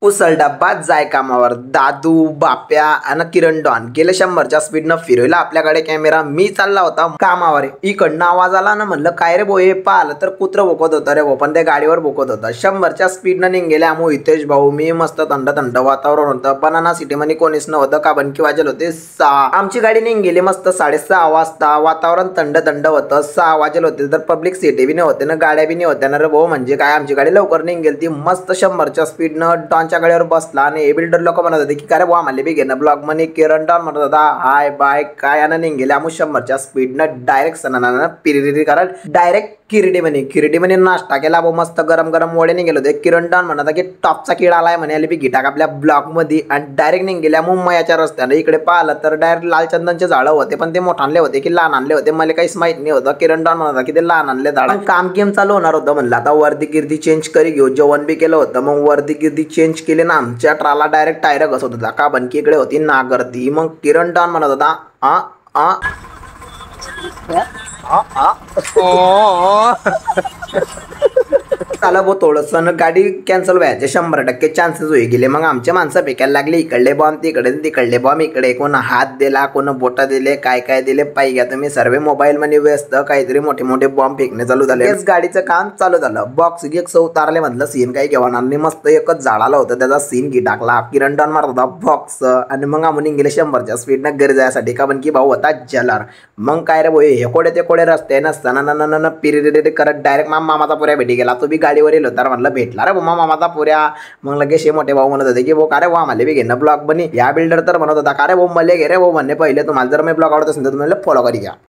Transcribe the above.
उसल डब्बा जाय कामावर दादू बाप्या आणि किरण डॉन गेले 100च्या स्पीडनं फिरवला आपल्याकडे कॅमेरा. मी चालला होता कामावर. इकडनं आवाज आला ना, म्हणलं काय रे बोये, पाहिलं तर कुत्र भोकत होतं रे, पण ते गाडीवर भोकत होतं. 100च्या स्पीडनं निघेले आम्ही हितेश भाऊ मी. मस्त थंड थंड वातावरण होतं. बनाना सिटीमध्ये कोणीच नव्हतं, का बनकी वाजल होते 6. आमची गाडी निघेली मस्त 6:30 वाजता. वातावरण थंड थंड होतं. 6 वाजल होते तर पब्लिक सिटी बी नव्हते ना, गाड्या बी नाही होत्या ना रे भाऊ. म्हणजे काय, आमची गाडी लवकर निघेल ती मस्त 100च्या स्पीडनं. डॉनच्या गाडीवर बसला आणि हे बिल्डर लोक म्हणत होते की काय रे बुवा, आम्हाला बी घेणं ब्लॉग मध्ये. किरण डॉन म्हणत होता हाय बाय काय, आणि निघेले आम्ही 100च्या स्पीडनं डायरेक्ट सणाना पिरिरी कारण डायरेक्ट किरडी म्हणे नाश्ता केला भाऊ. मस्त गरम गरम वडे निघेले होते. किरण डॉन म्हणत होता की टॉपचा किडा आलाय म्हणे, आले बी घिटाक आपल्या ब्लॉग मध्ये. आणि डायरेक्ट निघेल्या मुंबईच्या रस्त्याने. इकडे पाहिलं तर डायरेक्ट लालचंदनचे झाडं होते, पण ते मोठे आणले होते की लहान आणले होते मला काहीच माहित नाही होतं. किरण डॉन म्हणत होता की ते लहान आणले झाड. काम गेम चालू होणार होतं. म्हणलं आता वर्दी गिर्दी चेंज करी घेऊ. जेवण बी केलं होतं, मग वर्दी गिर्दी चेंज केली ना. आमच्या ट्राला डायरेक्ट टायर घसत होता, का बनकी इकडे होती ना गर्दी. मग किरण डॉन म्हणत होता झालं भाऊ थोडंसं गाडी कॅन्सल व्हायचे 100% चान्सेस होई गेले. मग आमच्या माणसं फेकायला लागले, इकडले बॉम्ब तिकडे, तिकडले बॉम्ब इकडे. कोण हात दिला, कोण बोटा दिले, काय काय दिले पाहिजे घ्या तुम्ही. सर्व मोबाईल मध्ये व्यस्त. काहीतरी मोठे मोठे बॉम्ब फेकणे चालू झाले. गाडीचं काम चालू झालं. बॉक्स गिक्स उतारले, म्हटलं सीन काही घेणार नाही. मस्त एकच झाडाला होतं, त्याचा सीन घी टाकला. किरण डॉन मारत होता बॉक्स. आणि मग आम्ही गेले 100च्या स्पीडनं घरी जायसाठी, का पण की भाऊ होता जलार. मग काय रे भाऊ, हे कोडे ते कोडे रस्ते नसताना पिरिरी करत डायरेक्ट मामाचा पुऱ्या भेटी गेला. तो बी गाडीवर येलो तर म्हणलं भेटला रे भाऊ मामाचा पुऱ्या. मग लगेच मोठे भाऊ म्हणत होते की भाऊ का रे भाऊ आम्हाला बी घेणं ब्लॉग बनी. या बिल्डर तर म्हणत होता का रे भाऊ मले घे रे भाऊ म्हणणे पहिले. तुम्हाला जर मी ब्लॉग आवडत असेल तर तुम्हाला फॉलो करी घ्या.